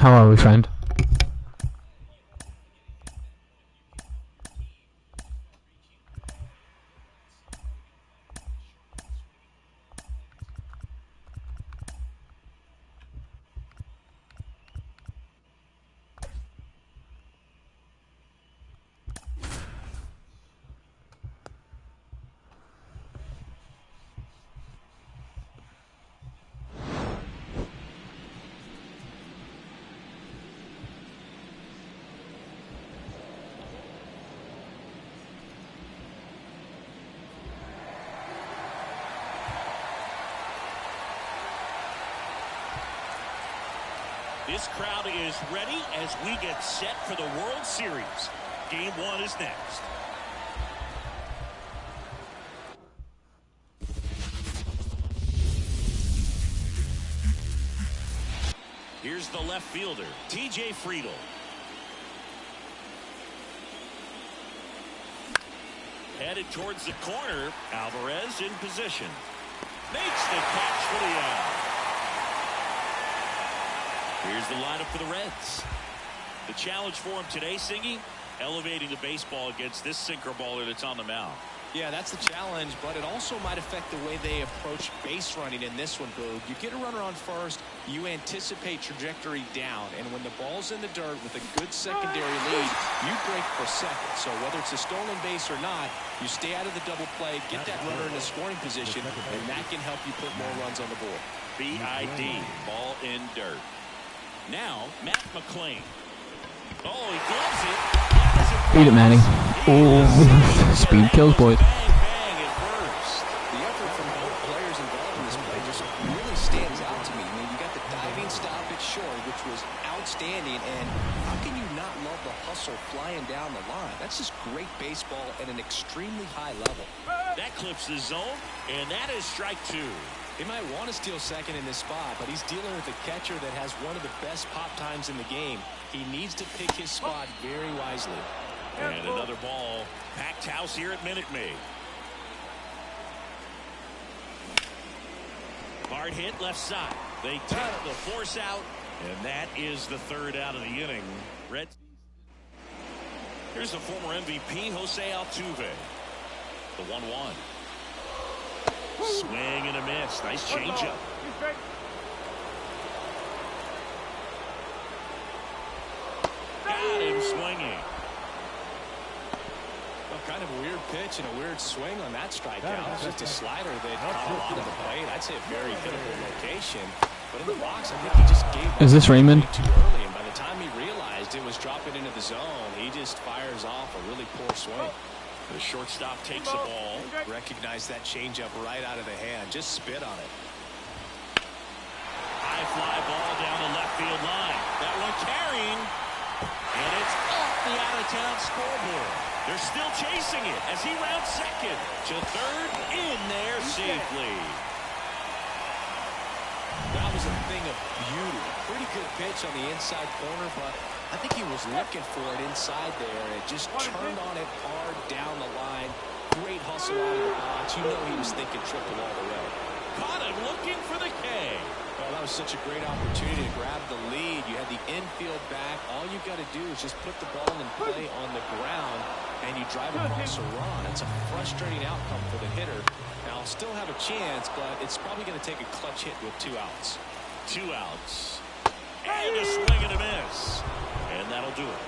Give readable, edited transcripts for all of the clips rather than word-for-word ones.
How are we, friend? This crowd is ready as we get set for the World Series. Game 1 is next. Here's the left fielder, T.J. Friedel. Headed towards the corner, Alvarez in position. Makes the catch for the out. Here's the lineup for the Reds. The challenge for him today, Singy, elevating the baseball against this sinker baller that's on the mound. Yeah, that's the challenge, but it also might affect the way they approach base running in this one, Boog. You get a runner on first, you anticipate trajectory down, and when the ball's in the dirt with a good secondary lead, you break for second. So whether it's a stolen base or not, you stay out of the double play, get that runner in a scoring position, and that can help you put more runs on the board. BID, ball in dirt. Now, Matt McClain. Oh, he gloves it. Beat it, Manny. Oh, speed kills, boys. Bang, bang at first. The effort from both players involved in this play just really stands out to me. I mean, you got the diving stop at short, which was outstanding, and how can you not love the hustle flying down the line? That's just great baseball at an extremely high level. That clips the zone, and that is strike 2. He might want to steal second in this spot, but he's dealing with a catcher that has one of the best pop times in the game. He needs to pick his spot very wisely. And another ball. Packed house here at Minute Maid. Hard hit left side. They take the force out, and that is the third out of the inning. Red. Here's the former MVP, Jose Altuve. The 1-1. Swing and a miss. Nice changeup. Got him swinging. Well, kind of a weird pitch and a weird swing on that strikeout. It's just a slider that caught a lot of the plate. I'd say a very hittable location. But in the box, I think he just gave Is this Raymond? too early. And by the time he realized it was dropping into the zone, he just fires off a really poor swing. The shortstop takes the ball. Recognize that changeup right out of the hand. Just spit on it. High fly ball down the left field line. That one carrying. And it's off the out-of-town scoreboard. They're still chasing it as he rounds second to third, in there safely. That was a thing of beauty. Pretty good pitch on the inside corner, but I think he was looking for it inside there. It just turned on it hard down the line. Great hustle out of the box. You know he was thinking triple all the way. Caught him looking for the K. Well, that was such a great opportunity to grab the lead. You had the infield back. All you got to do is just put the ball in play on the ground, and you drive across a run. It's a frustrating outcome for the hitter. Now, I'll still have a chance, but it's probably going to take a clutch hit with 2 outs. 2 outs. And a swing and a miss. And that'll do it.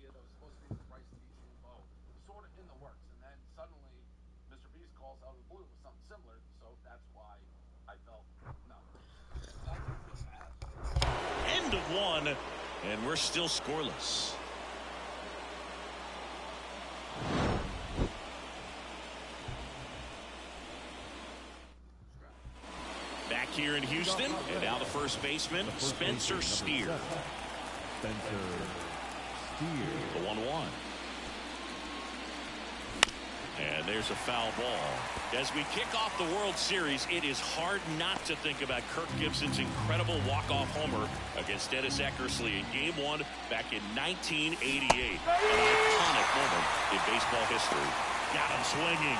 idea that was supposed to be the Bryce teaching, oh, sort of in the works. And then suddenly, Mr. Beast calls out of the blue with something similar. So that's why I felt, no. End of one, and we're still scoreless. Back here in Houston, and now the first baseman, Spencer Steer. The 1-1. And there's a foul ball. As we kick off the World Series, it is hard not to think about Kirk Gibson's incredible walk-off homer against Dennis Eckersley in Game 1 back in 1988. An iconic moment in baseball history. Got him swinging.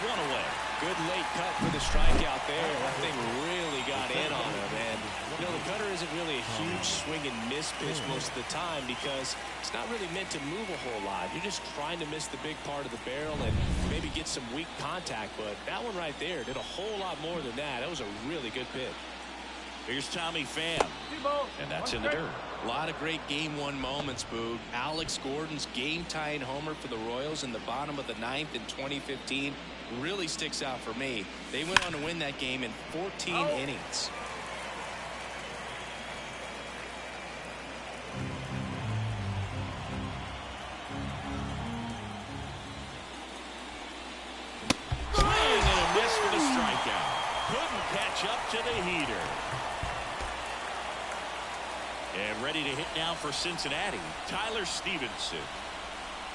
One away. Good late cut for the strikeout there. That thing really got in on him. And, you know, the cutter isn't really a huge swing and miss pitch most of the time because it's not really meant to move a whole lot. You're just trying to miss the big part of the barrel and maybe get some weak contact. But that one right there did a whole lot more than that. That was a really good pitch. Here's Tommy Pham, and that's in the dirt. A lot of great Game 1 moments, Boog. Alex Gordon's game-tying homer for the Royals in the bottom of the 9th in 2015 really sticks out for me. They went on to win that game in 14 innings. Swing and a miss for the strikeout. Couldn't catch up to the heater. And ready to hit now for Cincinnati, Tyler Stevenson.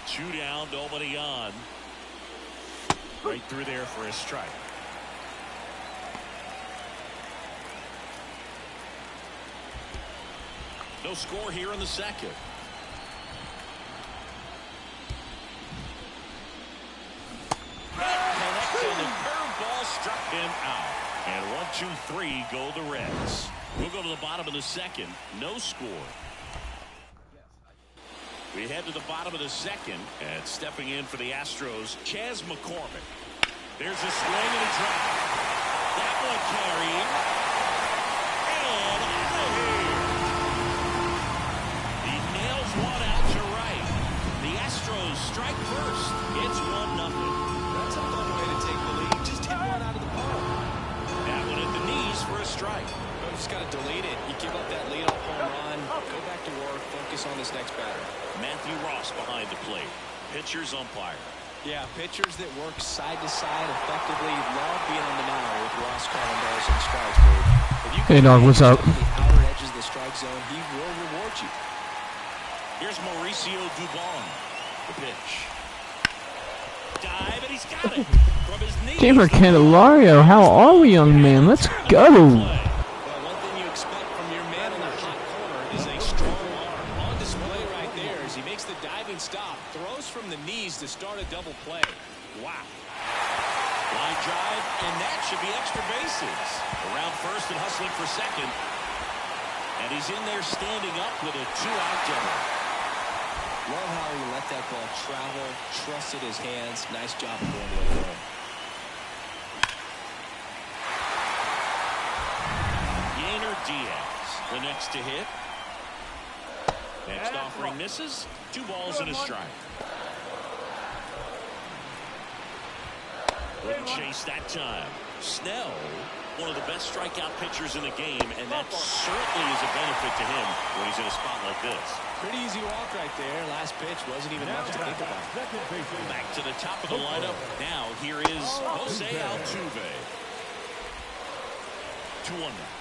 2 down, nobody on. Right through there for a strike. No score here in the second. Connects on the curveball, struck him out. And 1, 2, 3 go the Reds. We'll go to the bottom of the second. No score. We head to the bottom of the second, and stepping in for the Astros, Chas McCormick. There's a swing and a drive. That one carrying. And out of here. He nails one out to right. The Astros strike first. It's 1-0. That's a fun way to take the lead. Just hit one out of the park. That one at the knees for a strike. You just got to delete it. You give up that leadoff home run. Go back to work. Focus on this next batter. Matthew Ross behind the plate. Pitcher's umpire. Yeah, pitchers that work side to side effectively love being on the mound with Ross calling balls and strikes. Hey, dog, what's up? The outer edges of the strike zone, he will reward you. Here's Mauricio Dubon. The pitch. Dive, and he's got it from his knees. Gamer Candelario, how are we, young man? Let's go. Well, one thing you expect from your man in the hot corner is a strong arm. On display right there as he makes the diving stop, throws from the knees to start a double play. Wow. Line drive, and that should be extra bases. Around first and hustling for second. And he's in there standing up with a 2-out double. Love how he let that ball travel, trusted his hands. Nice job of going to the home. Yainer Diaz, the next to hit. Next offering misses. 2 balls and a strike. Wouldn't chase that time. Snell, one of the best strikeout pitchers in the game, and that certainly is a benefit to him when he's in a spot like this. Pretty easy walk right there. Last pitch wasn't even much to think about. Back to the top of the lineup. Now here is Jose Altuve. 2-1 now.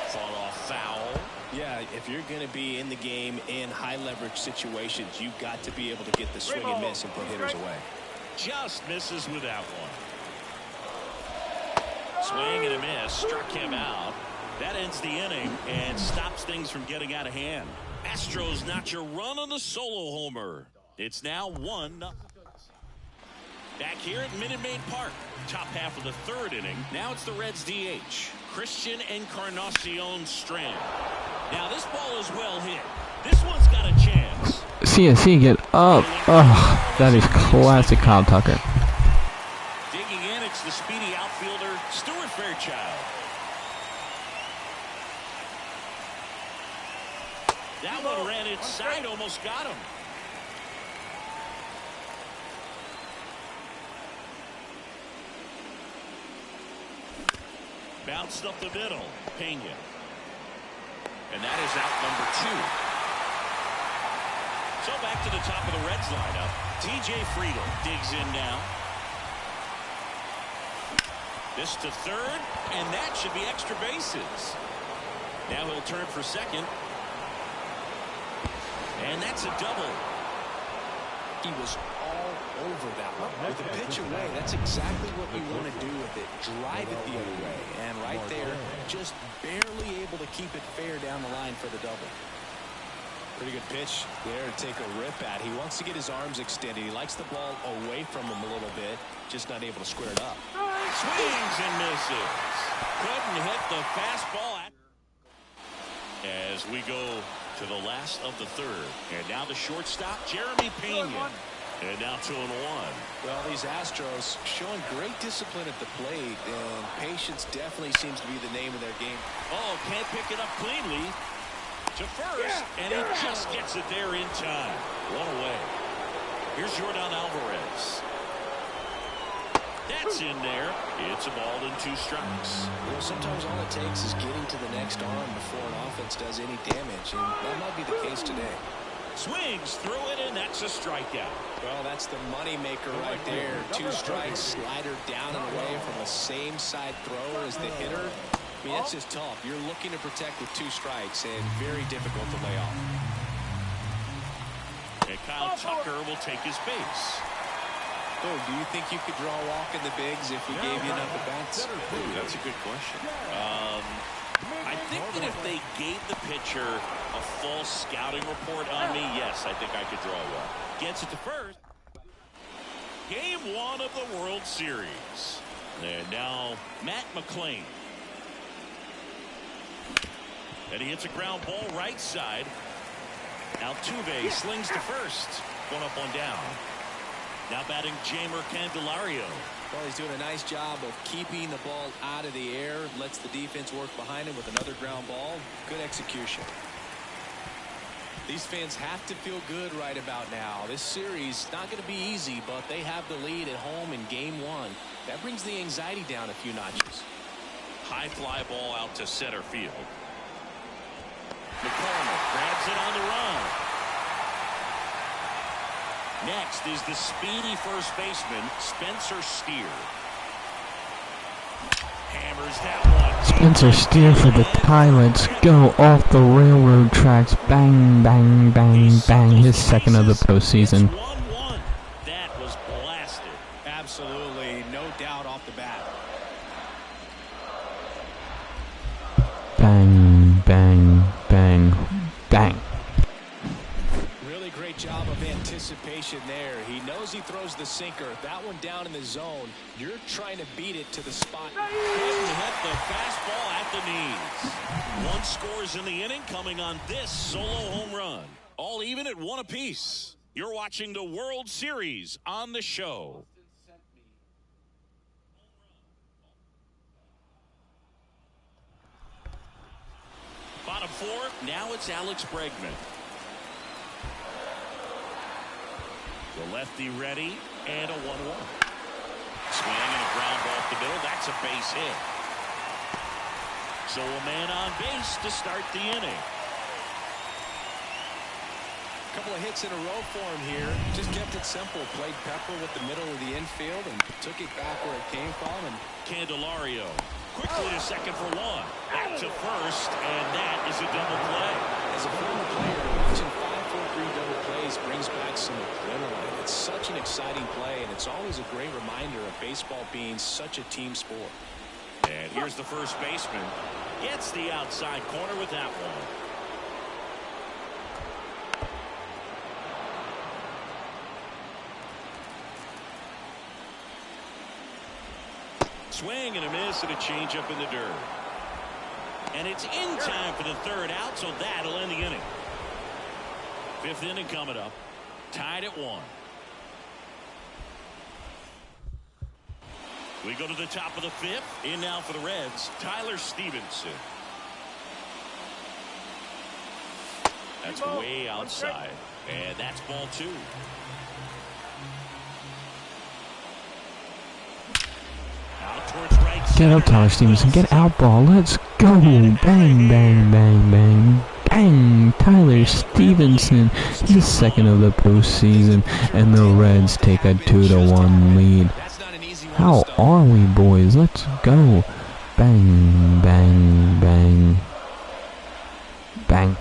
Fought off foul. Yeah, if you're going to be in the game in high leverage situations, you've got to be able to get the swing and miss and put hitters away. Just misses with that one. Swing and a miss. Struck him out. That ends the inning and stops things from getting out of hand. Astros notch a run on the solo homer. It's now 1-0. Back here at Minute Maid Park. Top half of the third inning. Now it's the Reds DH. Christian Encarnacion Strand. Now this ball is well hit. This one's got a chance. CNC, get up. Oh, that is classic Kyle Tucker. Digging in, it's the speedy outfielder, Stuart Fairchild. That one ran inside, almost got him. Bounced up the middle. Pena. And that is out number 2. So back to the top of the Reds lineup. T.J. Friedel digs in now. This to third, and that should be extra bases. Now he'll turn for second. And that's a double. He was all over that one. With the pitch away, that's exactly what we want to do with it. Drive it the other way. And right there, just barely able to keep it fair down the line for the double. Pretty good pitch there to take a rip at. He wants to get his arms extended. He likes the ball away from him a little bit. Just not able to square it up. Swings and misses. Couldn't hit the fastball. As we go to the last of the third. And now the shortstop, Jeremy Pena. And now 2-1. Well, these Astros showing great discipline at the plate, and patience definitely seems to be the name of their game. Oh, can't pick it up cleanly. To first, and he just gets it there in time. One away. Here's Jordan Alvarez. That's in there. It's a ball and 2 strikes. Well, sometimes all it takes is getting to the next arm before an offense does any damage, and that might be the case today. Swings through it, and that's a strikeout. Well, that's the money maker right there. 2 strikes, slider down and away from a same side thrower as the hitter. I mean, that's just tough. You're looking to protect with 2 strikes, and very difficult to lay off. And Kyle Tucker will take his base. Oh, do you think you could draw a walk in the bigs if we gave you enough at bats? Ooh, that's a good question. I think that if they gave the pitcher a full scouting report on me, yes, I think I could draw a walk. Gets it to first. Game 1 of the World Series. And now Matt McClain. And he hits a ground ball right side. Altuve slings to first. 1 up, 1 down. Now batting Jeimer Candelario. Well, he's doing a nice job of keeping the ball out of the air. Lets the defense work behind him with another ground ball. Good execution. These fans have to feel good right about now. This series not going to be easy, but they have the lead at home in game 1. That brings the anxiety down a few notches. High fly ball out to center field. McCormick grabs it on the run. Next is the speedy first baseman, Spencer Steer. Hammers that one. Spencer Steer for the Pilots. Go off the railroad tracks. Bang, bang, bang, bang. His second of the postseason. 1-1. That was blasted. Absolutely, no doubt off the bat. Bang, bang, bang, bang. Really great job of anticipation there. He knows he throws the sinker. That one down in the zone. You're trying to beat it to the spot. Couldn't hit the fastball at the knees. 1 scores in the inning coming on this solo home run. All even at 1 apiece. You're watching the World Series on the show. Bottom 4, now it's Alex Bregman. The lefty ready, and a 1-1. Swing and a ground ball up the middle. That's a base hit. So a man on base to start the inning. A couple of hits in a row for him here. Just kept it simple. Played pepper with the middle of the infield and took it back where it came from. And Candelario quickly to second for 1. Back to first, and that is a double play. As a former player, watching 5-4-3 double plays brings back some adrenaline. It's such an exciting play, and it's always a great reminder of baseball being such a team sport. And here's the first baseman. Gets the outside corner with that one. Swing and a miss and a changeup in the dirt. And it's in time for the third out, so that'll end the inning. 5th inning coming up. Tied at 1. We go to the top of the 5th. In now for the Reds, Tyler Stevenson. That's way outside. And that's ball 2. Out towards right Get center. up, Tyler Stevenson. Get out, ball. Let's go. Bang, bang, bang, bang. Bang. Tyler Stevenson. His second of the postseason. And the Reds take a 2-1 lead. How are we, boys? Let's go. Bang, bang, bang. Bang.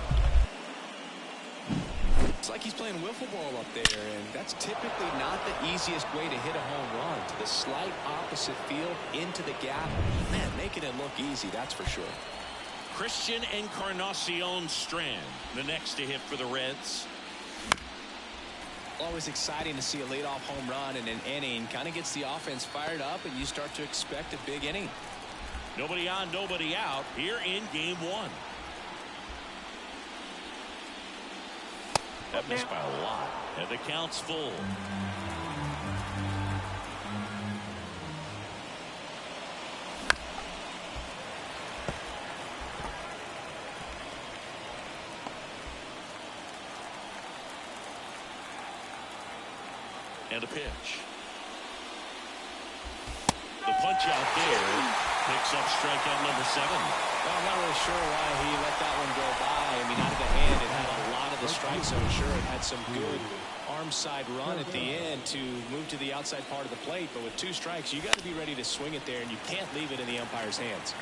It's like he's playing wiffle ball up there, and that's typically not the easiest way to hit a home run. To the slight opposite field, into the gap. Man, making it look easy, that's for sure. Christian Encarnacion Strand, the next to hit for the Reds. Always exciting to see a leadoff home run in an inning. Kind of gets the offense fired up, and you start to expect a big inning. Nobody on, nobody out here in game 1. That missed by a lot. And the count's full. And a pitch. The punch out there picks up strikeout number 7. Well, I'm not really sure why he let that one go by. I mean, out of the hand, it had a lot of the strike zone. Sure, it had some good arm side run at the end to move to the outside part of the plate. But with 2 strikes, you got to be ready to swing it there, and you can't leave it in the umpire's hands.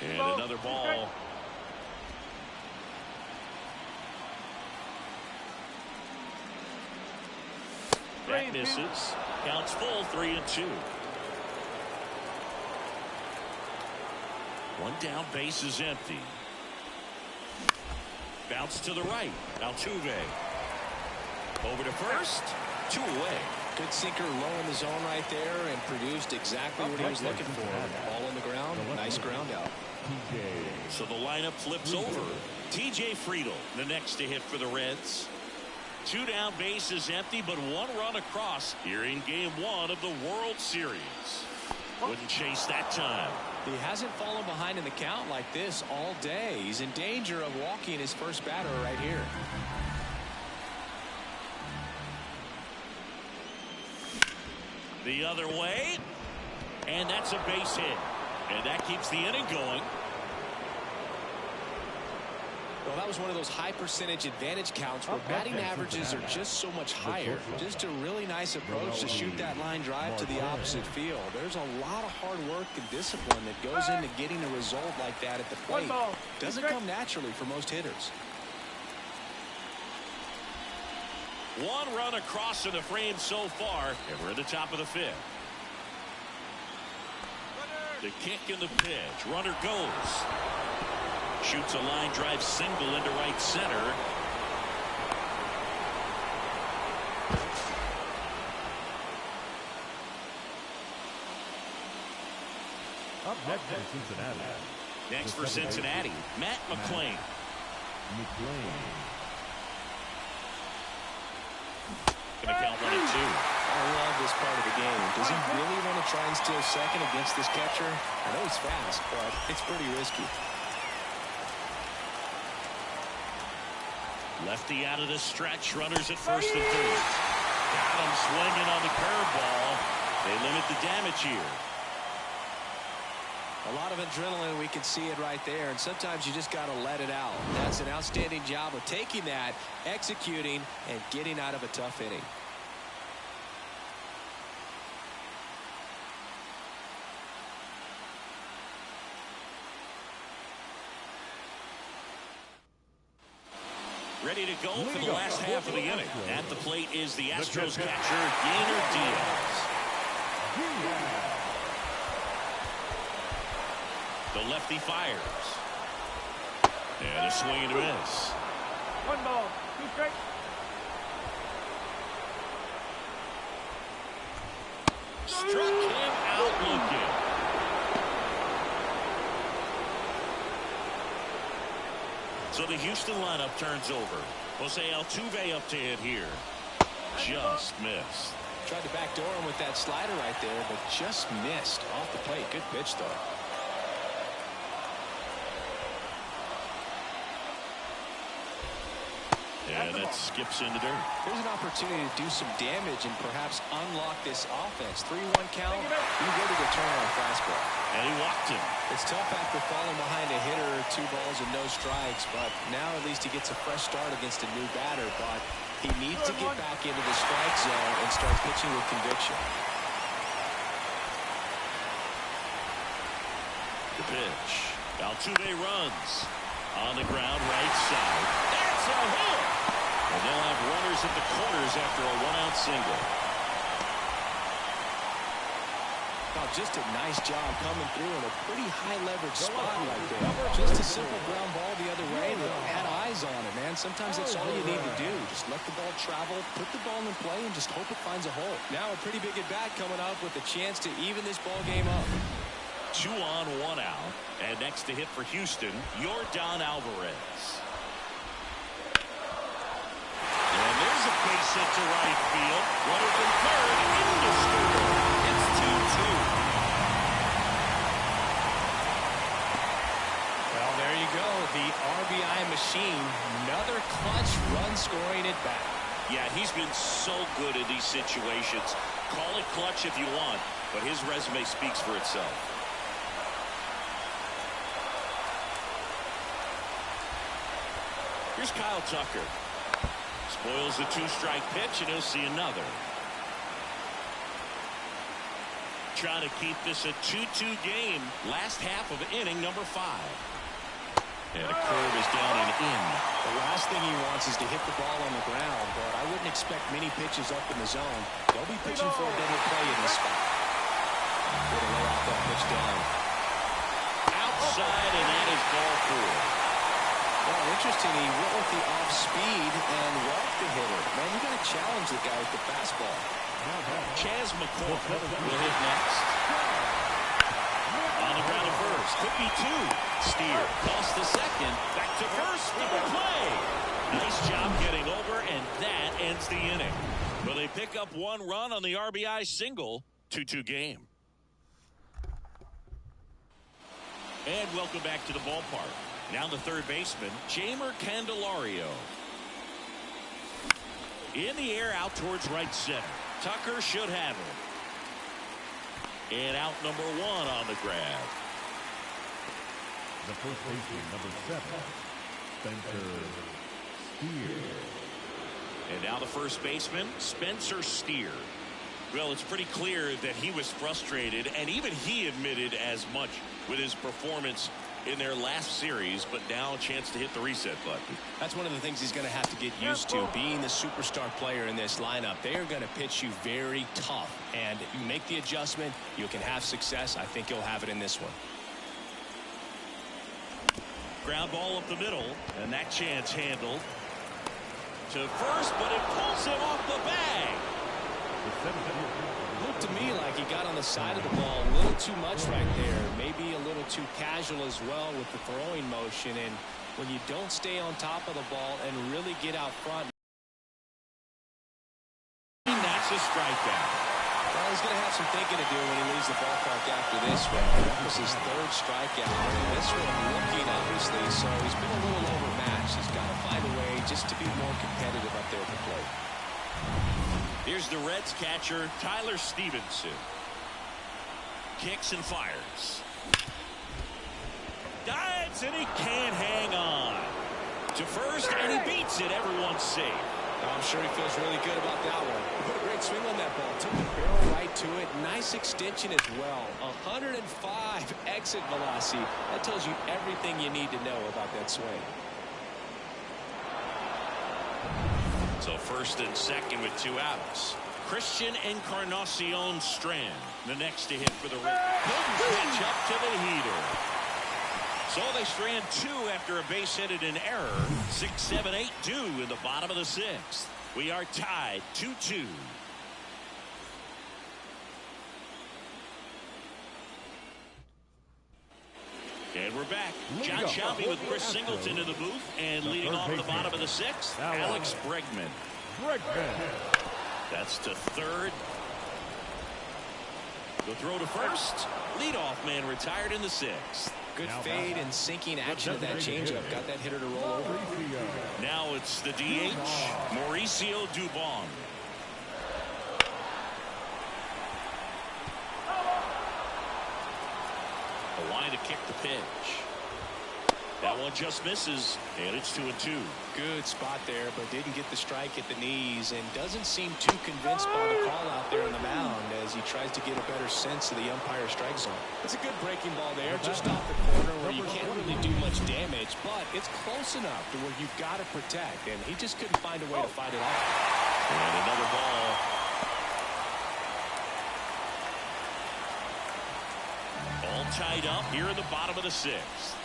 And another ball. That misses. Counts full, 3-2. One down, base is empty. Bounce to the right. Altuve. Over to first. 2 away. Good sinker low in the zone right there and produced exactly what he was looking for. Ball on the ground. Nice ground out. So the lineup flips over. TJ Friedl, the next to hit for the Reds. 2 down, base is empty, but 1 run across here in game 1 of the World Series. Wouldn't chase that time. He hasn't fallen behind in the count like this all day. He's in danger of walking his first batter right here. The other way, and that's a base hit. And that keeps the inning going. Well, that was one of those high percentage advantage counts where batting averages are just so much higher. Just a really nice approach to shoot that line drive to the opposite field. There's a lot of hard work and discipline that goes into getting a result like that at the plate. Doesn't come naturally for most hitters. 1 run across in the frame so far, and we're at the top of the 5th. The kick and the pitch. Runner goes. Shoots a line drive single into right center. Up next for Cincinnati. Next for Cincinnati, Matt McClain. Gonna count 1-2. I love this part of the game. Does he really want to try and steal second against this catcher? I know he's fast, but it's pretty risky. Lefty out of the stretch. Runners at first and third. Got him swinging on the curveball. They limit the damage here. A lot of adrenaline, we can see it right there, and sometimes you just got to let it out. That's an outstanding job of taking that, executing, and getting out of a tough inning. Ready to go for the last half of the inning. At the plate is the Astros catcher, Gainer Diaz. The lefty fires. And a swing and a miss. 1 ball, 2 strikes. Struck him out looking. So the Houston lineup turns over. Jose Altuve up to hit here. Just missed. Tried to backdoor him with that slider right there, but just missed off the plate. Good pitch, though. And that skips into dirt. There's an opportunity to do some damage and perhaps unlock this offense. 3-1 count. You ready to turn on a fastball. And he walked him. It's tough after falling behind a hitter, 2 balls and no strikes, but now at least he gets a fresh start against a new batter. But he needs to get back into the strike zone and start pitching with conviction. The pitch. Altuve runs on the ground right side. That's a hit. And they'll have runners at the corners after a 1-out single. Now just a nice job coming through in a pretty high leverage spot right there. Just a simple ground ball the other way that had eyes on it, man. Sometimes that's all you need to do. Just let the ball travel, put the ball in play, and just hope it finds a hole. Now a pretty big at bat coming up with a chance to even this ball game up. 2 on, 1 out. And next to hit for Houston, Yordan Alvarez. And there's a base hit to right field. Runner from third into score. It's 2-2. Well, there you go. The RBI machine. Another clutch run scoring at bat. Yeah, he's been so good in these situations. Call it clutch if you want, but his resume speaks for itself. Here's Kyle Tucker. Spoils the 2-strike pitch, and he'll see another. Trying to keep this a 2-2 game. Last half of inning number 5. And a curve is down and in. The last thing he wants is to hit the ball on the ground, but I wouldn't expect many pitches up in the zone. They'll be pitching for a double play in this spot. Good to lay off that pitch down. Outside, and that is ball 4. Well, interesting, he went with the off-speed and walked the hitter. Man, you got to challenge the guy with the fastball. Chas McCormick will hit next. On the ground to first. Could be 2. Steer. Toss to second. Back to first. Double play. Nice job getting over, and that ends the inning. Well, they pick up 1 run on the RBI single. 2-2 game. And welcome back to the ballpark. Now the third baseman, Jeimer Candelario. In the air, out towards right center. Tucker should have it. And out number 1 on the grab. The first baseman, number 7, Spencer Steer. And now the first baseman, Spencer Steer. Well, it's pretty clear that he was frustrated, and even he admitted as much with his performance in their last series, but now a chance to hit the reset button. That's one of the things he's going to have to get used to, being the superstar player in this lineup. They are going to pitch you very tough, and you make the adjustment, you can have success. I think he'll have it in this one. Ground ball up the middle, and that chance handled to first, but it pulls him off the bag. Looked to me like he got on the side of the ball a little too much right there. Maybe a little too casual as well with the throwing motion. And when you don't stay on top of the ball and really get out front. That's a strikeout. Well, he's going to have some thinking to do when he leaves the ballpark after this one. That was his 3rd strikeout. And this one looking, obviously, so he's been a little overmatched. He's got to find a way just to be more competitive up there at the plate. Here's the Reds catcher, Tyler Stevenson. Kicks and fires. Dives, and he can't hang on. To first, and he beats it. Everyone's safe. I'm sure he feels really good about that one. He put a great swing on that ball. Took the barrel right to it. Nice extension as well. 105 exit velocity. That tells you everything you need to know about that swing. So first and second with 2 outs. Christian Encarnacion Strand, the next to hit for the Reds. Good pitch up to the heater. So they strand 2 after a base hit and an error. 6, 7, 8 due in the bottom of the 6th. We are tied 2-2. And we're back. John Shelby with Chris Singleton in the booth, and leading off the bottom of the 6th, Alex Bregman. That's to third. The throw to first. Leadoff man retired in the sixth. Good fade and sinking action of that changeup. Got that hitter to roll over. Now it's the DH, Mauricio Dubon. A line to kick the pitch. That one just misses, and it's 2-2. Good spot there, but didn't get the strike at the knees, and doesn't seem too convinced by the call out there on the mound as he tries to get a better sense of the umpire's strike zone. It's a good breaking ball there, just off the corner where you can't really do much damage, but it's close enough to where you've got to protect, and he just couldn't find a way to fight it off. And another ball. All tied up here in the bottom of the sixth.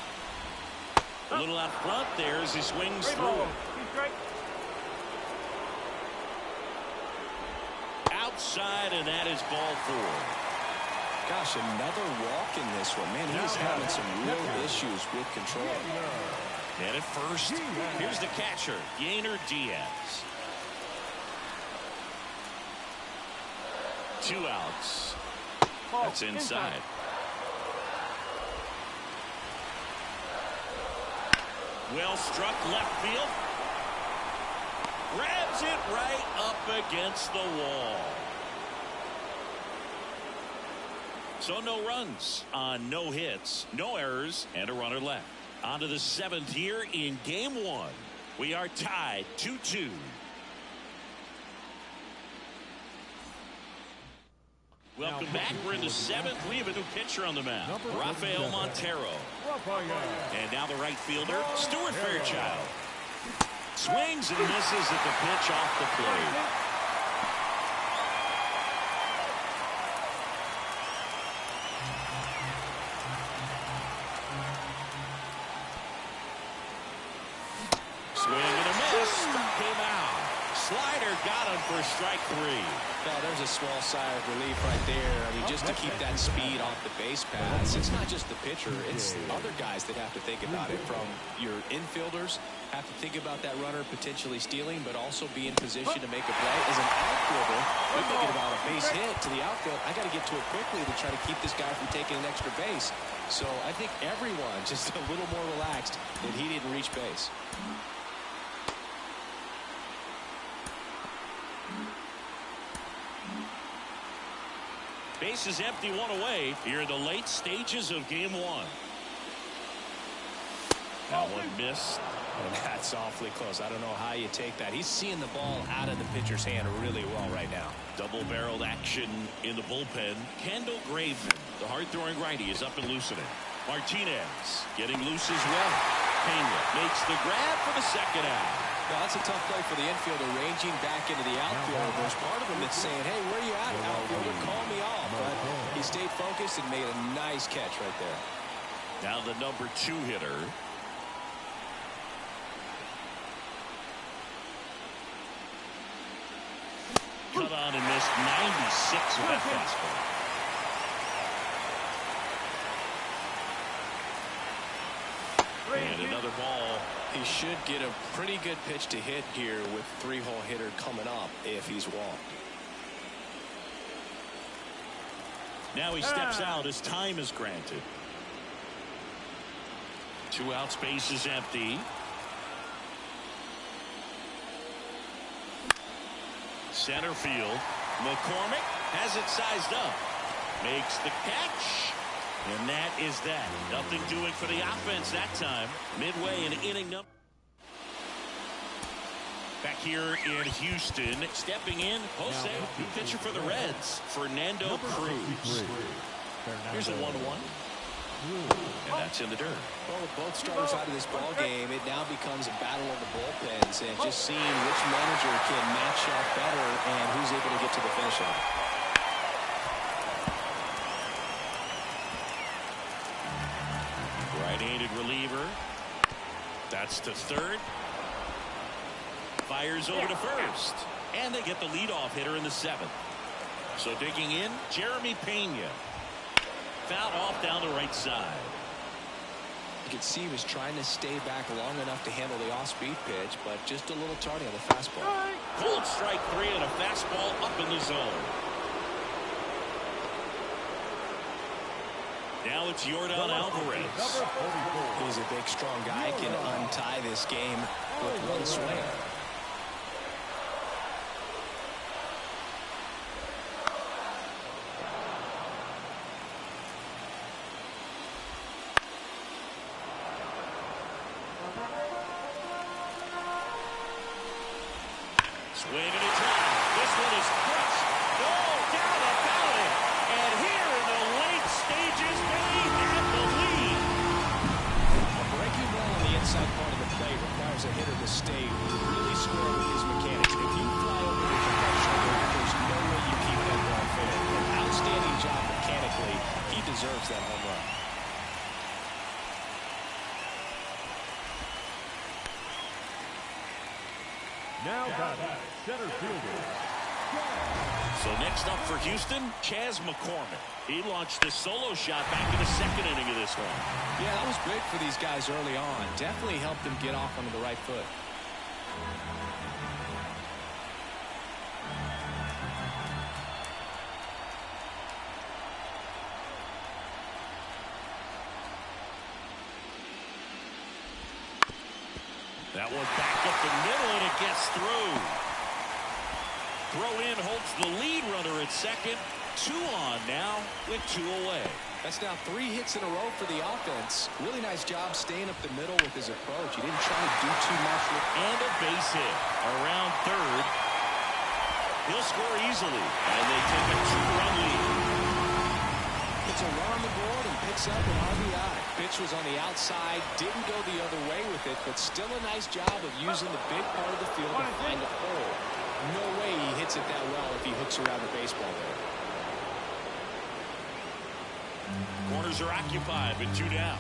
A little out front there as he swings through. Outside, and that is ball four. Gosh, another walk in this one. Man, he is having some real issues with control. And at first, here's the catcher, Yainer Diaz. 2 outs. That's inside. Well struck left field. Grabs it right up against the wall. So no runs on no hits, no errors, and a runner left. On to the 7th here in game 1. We are tied 2-2. Welcome back. We're in the 7th. We have a new pitcher on the mound, Rafael Montero. And now the right fielder, Stuart Fairchild. Swings and misses at the pitch off the plate. Swing and a miss. Struck him out. Slider got him for strike 3. Well, there's a small sigh of relief right there. I mean, just to keep that speed off the base pass. It's not just the pitcher. It's other guys that have to think about it. From your infielders, have to think about that runner potentially stealing, but also be in position to make a play. As an outfielder, we're thinking about a base hit to the outfield. I got to get to it quickly to try to keep this guy from taking an extra base. So I think everyone just a little more relaxed that he didn't reach base. Base is empty, 1 away here in the late stages of game 1. That one missed. And that's awfully close. I don't know how you take that. He's seeing the ball out of the pitcher's hand really well right now. Double-barreled action in the bullpen. Kendall Graveman, the hard-throwing righty, is up and loosening. Martinez getting loose as well. Pena makes the grab for the second out. Now, that's a tough play for the infielder, ranging back into the outfield. There's part of him that's saying, hey, where are you at, outfielder? Call me off. But he stayed focused and made a nice catch right there. Now the number 2 hitter. Cut on and missed 96 with that fastball. And another ball. He should get a pretty good pitch to hit here with 3-hole hitter coming up if he's walked. Now he steps out as time is granted. 2 outs, base is empty. Center field. McCormick has it sized up. Makes the catch. And that is that. Nothing doing for the offense that time. Midway in inning number. Back here in Houston, stepping in, Jose, new pitcher for the Reds, Fernando Cruz. Here's a 1-1. And that's in the dirt. Well, with both starters out of this ball game, it now becomes a battle of the bullpens and just seeing which manager can match up better and who's able to get to the finish line. Right-handed reliever. That's to third. Fires over to first. And they get the leadoff hitter in the 7th. So digging in, Jeremy Pena. Fouled off down the right side. You can see he was trying to stay back long enough to handle the off-speed pitch, but just a little tardy on the fastball. Full strike 3 and a fastball up in the zone. Now it's Yordan Alvarez. He's a big, strong guy. Can untie this game with one swing. Swing and a drive. This one is crushed. No doubt about it. And here in the late stages, they have the lead. A breaking ball on the inside part of the plate requires a hitter to stay really square with his mechanics. If you fly over with your left shoulder, there's no way you keep that ball fair. An outstanding job mechanically. He deserves that home run. Now batting, center fielder. So next up for Houston, Chas McCormick. He launched a solo shot back in the second inning of this one. Yeah, that was big for these guys early on. Definitely helped them get off onto the right foot. That one back up the middle, and it gets through. Throw in holds the lead runner at second. 2 on now with 2 away. That's now 3 hits in a row for the offense. Really nice job staying up the middle with his approach. He didn't try to do too much. And a base hit around third. He'll score easily, and they take a 2-run lead. It's a run on the board and picks up an RBI. Pitch was on the outside, didn't go the other way with it, but still a nice job of using the big part of the field to find a hole. No way he hits it that well if he hooks around the baseball there. Corners are occupied with 2 down.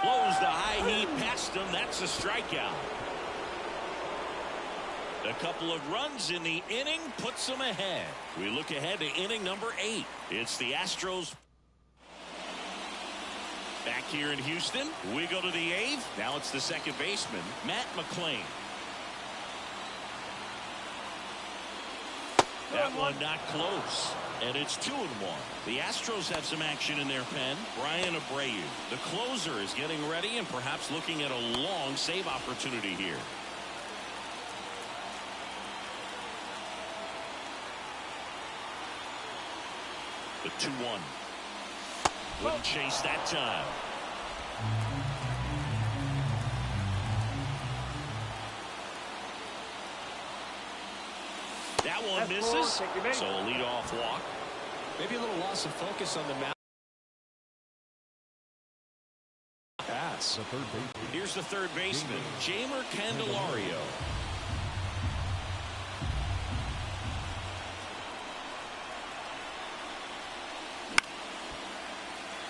Blows the high heat past him. That's a strikeout. A couple of runs in the inning puts them ahead. We look ahead to inning number 8. It's the Astros. Back here in Houston, we go to the 8th. Now it's the second baseman, Matt McClain. That one not close. And it's 2-1. The Astros have some action in their pen. Brian Abreu, the closer, is getting ready and perhaps looking at a long save opportunity here. The 2-1. Wouldn't chase that time. That one misses. So a leadoff walk. Maybe a little loss of focus on the mound. Pass. The third baseman. Here's the third baseman, Jeimer Candelario.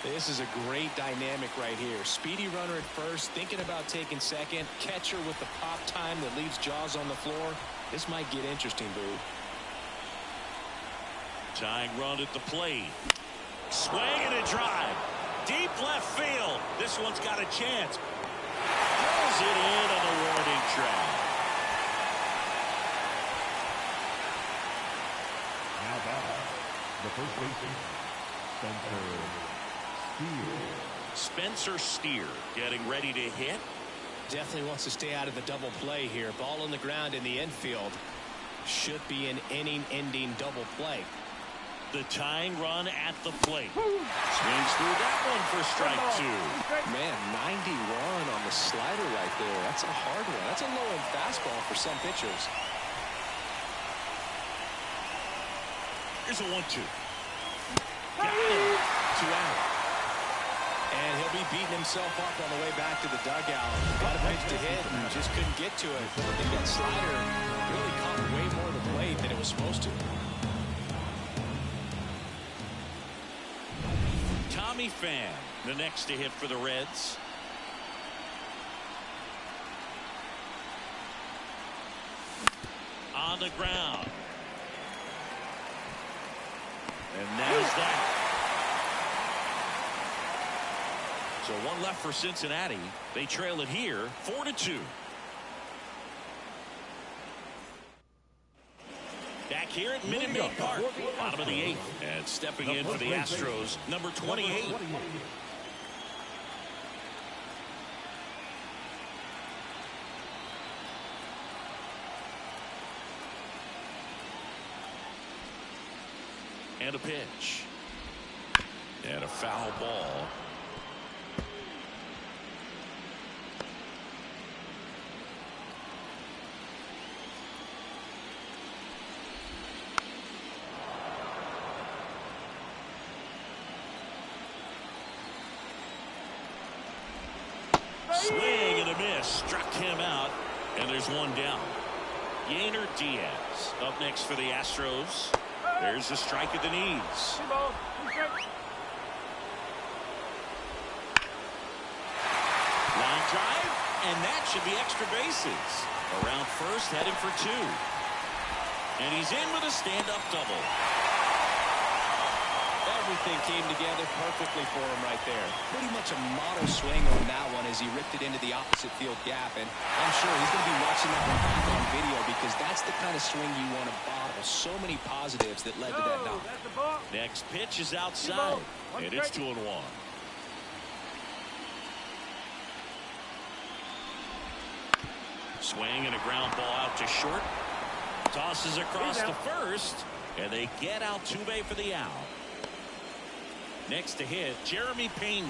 This is a great dynamic right here. Speedy runner at first, thinking about taking second. Catcher with the pop time that leaves Jaws on the floor. This might get interesting, Boo. Tying run at the plate. Swing and a drive. Deep left field. This one's got a chance. Pulls it in on the warning track. Now batting, the first baseman, Spencer Steer getting ready to hit. Definitely wants to stay out of the double play here. Ball on the ground in the infield. Should be an inning-ending double play. The tying run at the plate. Swings through that one for strike 2. Man, 91 on the slider right there. That's a hard one. That's a low-end fastball for some pitchers. Here's a 1-2. Got him. 2 out. And he'll be beating himself up on the way back to the dugout. Got a pitch to hit and just couldn't get to it. I think that slider really caught way more of the plate than it was supposed to. Tommy Pham, the next to hit for the Reds. On the ground. And there's that. So one left for Cincinnati. They trail it here 4-2. Back here at Minute Maid Park, bottom of the 8th. And stepping in for the Astros, number 28. And a pitch. And a foul ball. Swing and a miss. Struck him out. And there's one down. Yainer Diaz up next for the Astros. There's a strike at the knees. Line drive, and that should be extra bases. Around first, heading for 2. And he's in with a stand-up double. Everything came together perfectly for him right there. Pretty much a model swing on that one as he ripped it into the opposite field gap. And I'm sure he's going to be watching that one back on video because that's the kind of swing you want to bottle. So many positives that led to that knock. Next pitch is outside, and it's 2-1. Swing and a ground ball out to short. Tosses across to first, and they get Altuve for the out. Next to hit, Jeremy Pena.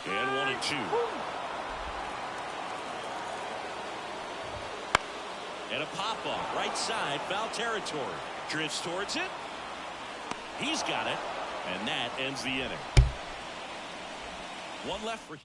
And 1-2. And a pop-up, right side, foul territory. Drifts towards it. He's got it, and that ends the inning. One left for...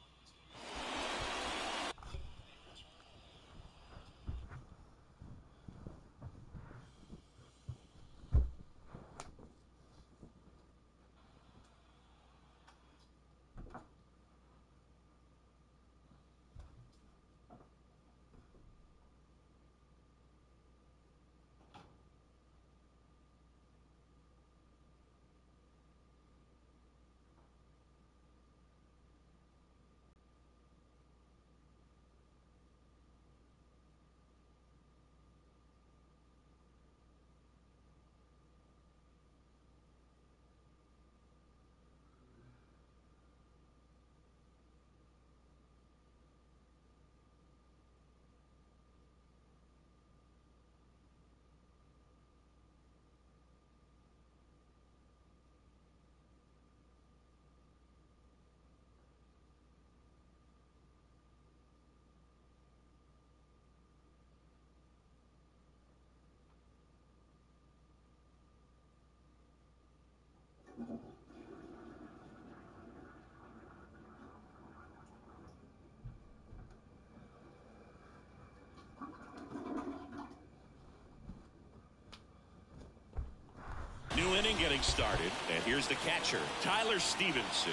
New inning getting started, and here's the catcher, Tyler Stevenson.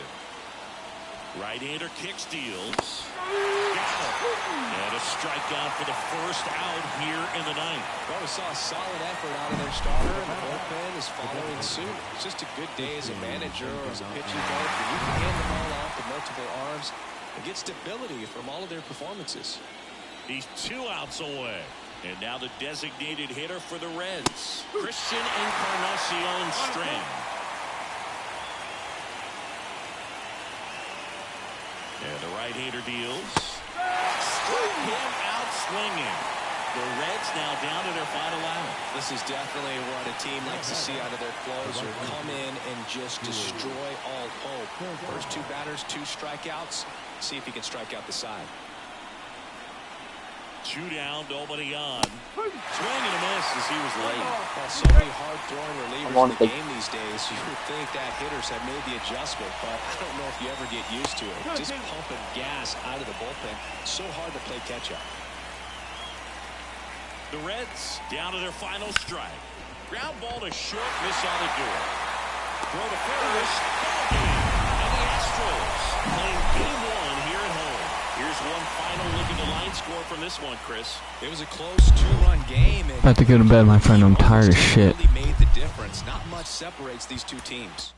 Right-hander kicks, deals. Got it. And a strikeout for the first out here in the 9th. Well, we saw a solid effort out of their starter, and the bullpen is following suit. It's just a good day as a manager or as a pitching coach where you can hand the ball off to multiple arms and get stability from all of their performances. He's 2 outs away. And now the designated hitter for the Reds, Christian Encarnacion Strand. And the right-hander deals. Struck him out swinging. The Reds now down to their final out. This is definitely what a team likes to see out of their closer. Come in and just destroy all hope. First 2 batters, 2 strikeouts. See if he can strike out the side. 2 down, nobody on. Swing and a miss as he was late. Well, so many hard-throwing relievers in the game these days. You would think that hitters have made the adjustment, but I don't know if you ever get used to it. Just pumping gas out of the bullpen. So hard to play catch-up. The Reds down to their final strike. Ground ball to short, miss on the door. Throw to first. Ball game. And the Astros playing game 1 here at home. Here's one final look at the line score from this one, Chris. It was a close 2-run game. About to go to bed, my friend. I'm tired as shit. Really made the difference. Not much separates these 2 teams.